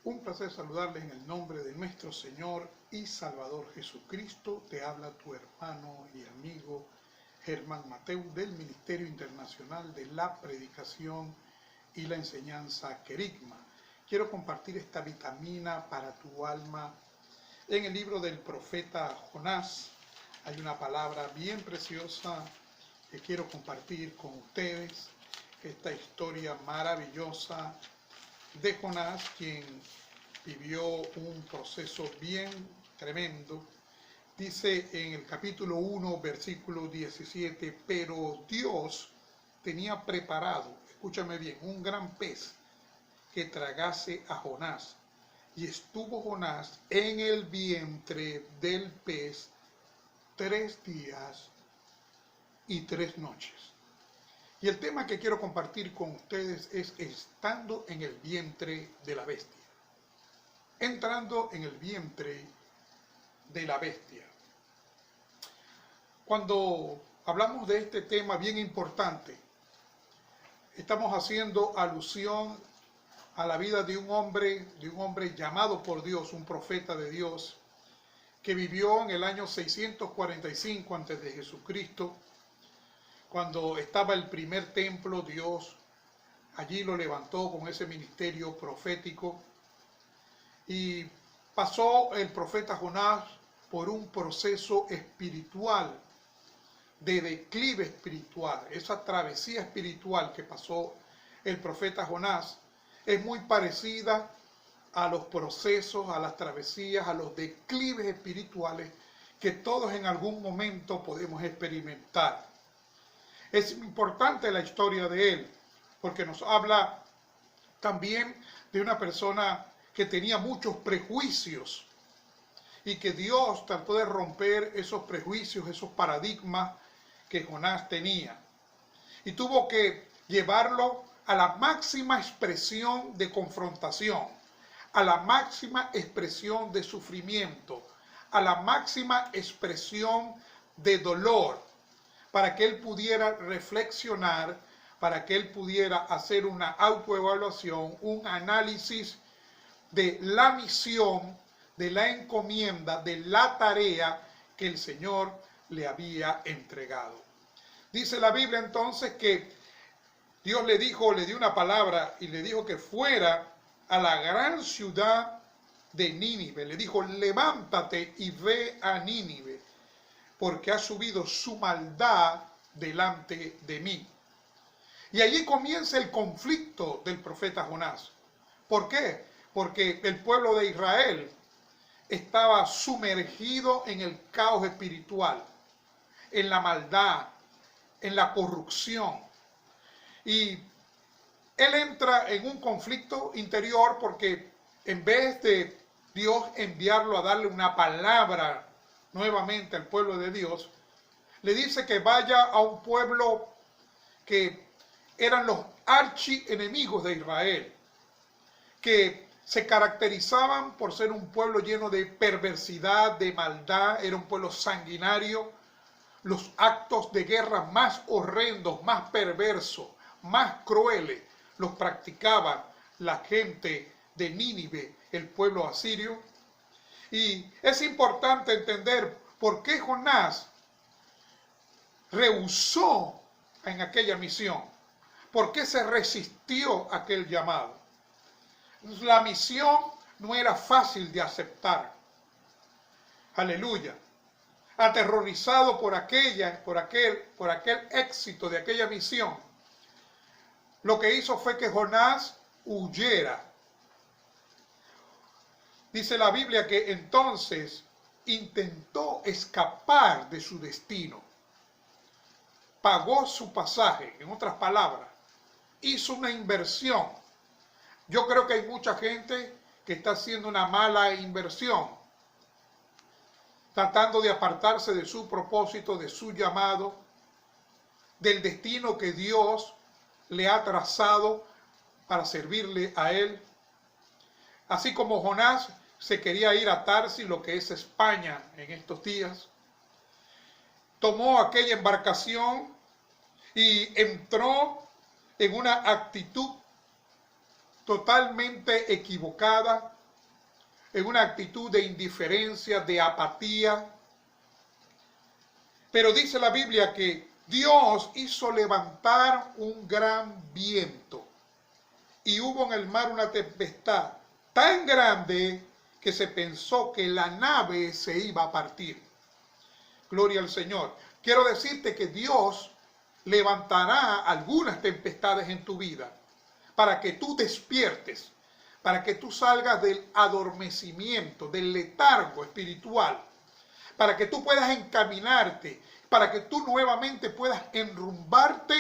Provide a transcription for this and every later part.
Un placer saludarles en el nombre de nuestro Señor y Salvador Jesucristo. Te habla tu hermano y amigo Germán Mateu del Ministerio Internacional de la Predicación y la Enseñanza Querigma. Quiero compartir esta vitamina para tu alma. En el libro del profeta Jonás hay una palabra bien preciosa que quiero compartir con ustedes. Esta historia maravillosa de Jonás, quien vivió un proceso bien tremendo. Dice en el capítulo 1, versículo 17, pero Dios tenía preparado, escúchame bien, un gran pez que tragase a Jonás. Y estuvo Jonás en el vientre del pez 3 días y 3 noches. Y el tema que quiero compartir con ustedes es estando en el vientre de la bestia. Entrando en el vientre de la bestia. Cuando hablamos de este tema bien importante, estamos haciendo alusión a la vida de un hombre llamado por Dios, un profeta de Dios, que vivió en el año 645 antes de Jesucristo. Cuando estaba el primer templo, Dios allí lo levantó con ese ministerio profético. Y pasó el profeta Jonás por un proceso espiritual, de declive espiritual. Esa travesía espiritual que pasó el profeta Jonás es muy parecida a los procesos, a las travesías, a los declives espirituales que todos en algún momento podemos experimentar. Es importante la historia de él, porque nos habla también de una persona que tenía muchos prejuicios y que Dios trató de romper esos prejuicios, esos paradigmas que Jonás tenía. Y tuvo que llevarlo a la máxima expresión de confrontación, a la máxima expresión de sufrimiento, a la máxima expresión de dolor, para que él pudiera reflexionar, para que él pudiera hacer una autoevaluación, un análisis de la misión, de la encomienda, de la tarea que el Señor le había entregado. Dice la Biblia entonces que Dios le dio una palabra y le dijo que fuera a la gran ciudad de Nínive. Le dijo, levántate y ve a Nínive, porque ha subido su maldad delante de mí. Y allí comienza el conflicto del profeta Jonás. ¿Por qué? Porque el pueblo de Israel estaba sumergido en el caos espiritual, en la maldad, en la corrupción. Y él entra en un conflicto interior porque en vez de Dios enviarlo a darle una palabra nuevamente al pueblo de Dios, le dice que vaya a un pueblo que eran los archienemigos de Israel, que se caracterizaban por ser un pueblo lleno de perversidad, de maldad, era un pueblo sanguinario. Los actos de guerra más horrendos, más perversos, más crueles, los practicaban la gente de Nínive, el pueblo asirio. Y es importante entender por qué Jonás rehusó en aquella misión, por qué se resistió a aquel llamado. La misión no era fácil de aceptar. Aleluya. Aterrorizado por aquel éxito de aquella misión, lo que hizo fue que Jonás huyera. Dice la Biblia que entonces intentó escapar de su destino. Pagó su pasaje, en otras palabras, hizo una inversión. Yo creo que hay mucha gente que está haciendo una mala inversión, tratando de apartarse de su propósito, de su llamado, del destino que Dios le ha trazado para servirle a él. Así como Jonás se quería ir a Tarsis, lo que es España en estos días, tomó aquella embarcación y entró en una actitud totalmente equivocada, en una actitud de indiferencia, de apatía. Pero dice la Biblia que Dios hizo levantar un gran viento y hubo en el mar una tempestad tan grande que se pensó que la nave se iba a partir. Gloria al Señor. Quiero decirte que Dios levantará algunas tempestades en tu vida para que tú despiertes, para que tú salgas del adormecimiento, del letargo espiritual, para que tú puedas encaminarte, para que tú nuevamente puedas enrumbarte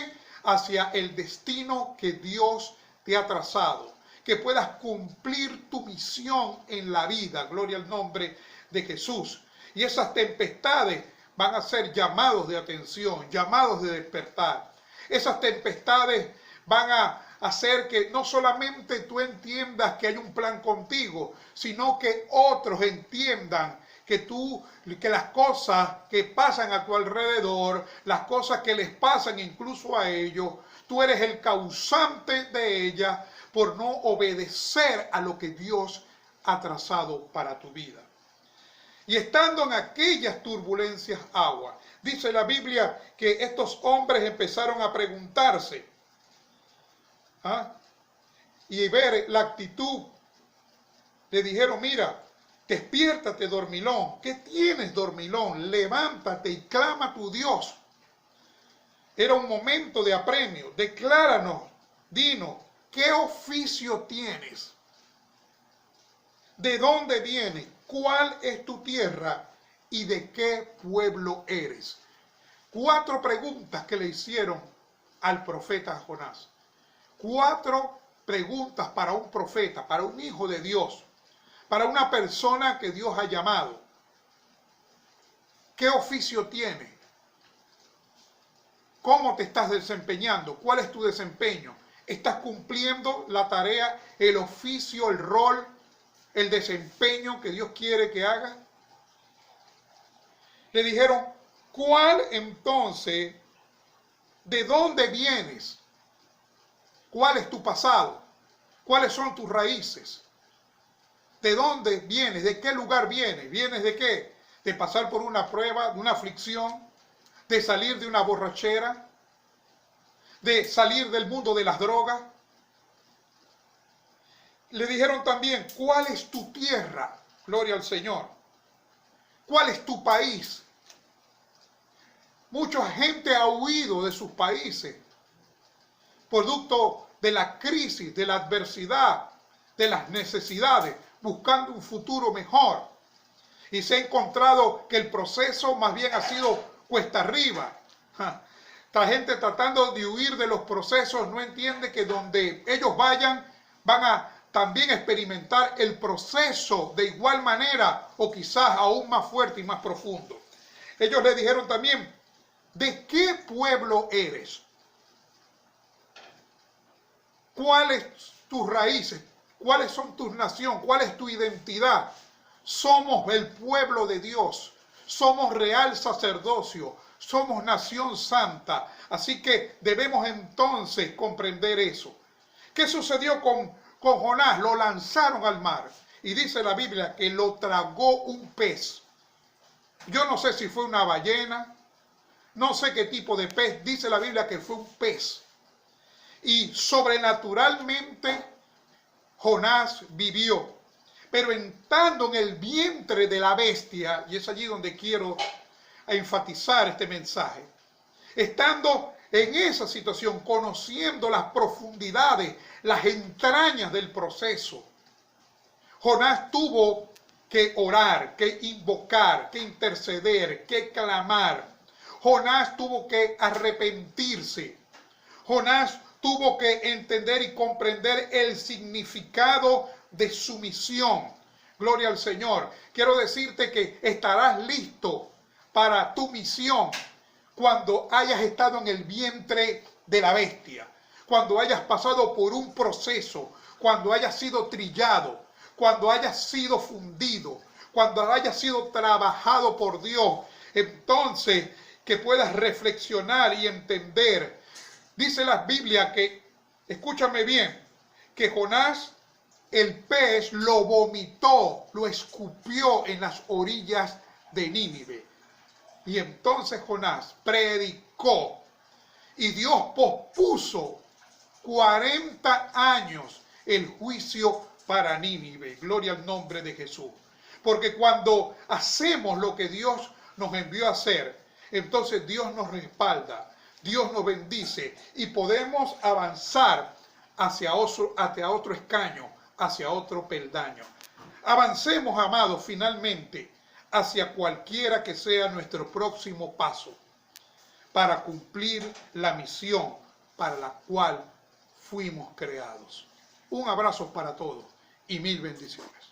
hacia el destino que Dios te ha trazado, que puedas cumplir tu misión en la vida. Gloria al nombre de Jesús. Y esas tempestades van a ser llamados de atención, llamados de despertar. Esas tempestades van a hacer que no solamente tú entiendas que hay un plan contigo, sino que otros entiendan que las cosas que pasan a tu alrededor, las cosas que les pasan incluso a ellos, tú eres el causante de ellas por no obedecer a lo que Dios ha trazado para tu vida. Y estando en aquellas turbulencias agua, dice la Biblia que estos hombres empezaron a preguntarse, y ver la actitud. Le dijeron, mira, despiértate, dormilón. ¿Qué tienes, dormilón? Levántate y clama a tu Dios. Era un momento de apremio. Decláranos, dinos, ¿qué oficio tienes? ¿De dónde vienes? ¿Cuál es tu tierra? ¿Y de qué pueblo eres? 4 preguntas que le hicieron al profeta Jonás. 4 preguntas para un profeta, para un hijo de Dios, para una persona que Dios ha llamado. ¿Qué oficio tienes? ¿Cómo te estás desempeñando? ¿Cuál es tu desempeño? ¿Estás cumpliendo la tarea, el oficio, el rol, el desempeño que Dios quiere que hagas? Le dijeron, ¿cuál entonces, de dónde vienes? ¿Cuál es tu pasado? ¿Cuáles son tus raíces? ¿De dónde vienes? ¿De qué lugar vienes? ¿Vienes de qué? ¿De pasar por una prueba, de una aflicción? ¿De salir de una borrachera? ¿De salir del mundo de las drogas? Le dijeron también, ¿cuál es tu tierra? Gloria al Señor. ¿Cuál es tu país? Mucha gente ha huido de sus países, producto de la crisis, de la adversidad, de las necesidades, buscando un futuro mejor. Y se ha encontrado que el proceso más bien ha sido cuesta arriba. La gente tratando de huir de los procesos no entiende que donde ellos vayan van a también experimentar el proceso de igual manera o quizás aún más fuerte y más profundo. Ellos le dijeron también, ¿de qué pueblo eres? ¿Cuáles tus raíces? ¿Cuáles son tus naciones? ¿Cuál es tu identidad? Somos el pueblo de Dios. Somos real sacerdocio. Somos nación santa. Así que debemos entonces comprender eso. ¿Qué sucedió con Jonás? Lo lanzaron al mar. Y dice la Biblia que lo tragó un pez. Yo no sé si fue una ballena. No sé qué tipo de pez. Dice la Biblia que fue un pez. Y sobrenaturalmente Jonás vivió. Pero entrando en el vientre de la bestia, y es allí donde quiero enfatizar este mensaje, estando en esa situación, conociendo las profundidades, las entrañas del proceso, Jonás tuvo que orar, que invocar, que interceder, que clamar. Jonás tuvo que arrepentirse. Jonás tuvo que entender y comprender el significado de su misión. Gloria al Señor. Quiero decirte que estarás listo para tu misión cuando hayas estado en el vientre de la bestia, cuando hayas pasado por un proceso, cuando hayas sido trillado, cuando hayas sido fundido, cuando hayas sido trabajado por Dios. Entonces, que puedas reflexionar y entender. Dice la Biblia que, escúchame bien, que Jonás, el pez lo vomitó, lo escupió en las orillas de Nínive. Y entonces Jonás predicó y Dios pospuso 40 años el juicio para Nínive. Gloria al nombre de Jesús. Porque cuando hacemos lo que Dios nos envió a hacer, entonces Dios nos respalda, Dios nos bendice y podemos avanzar hacia otro escaño, hacia otro peldaño. Avancemos, amados, finalmente hacia cualquiera que sea nuestro próximo paso para cumplir la misión para la cual fuimos creados. Un abrazo para todos y mil bendiciones.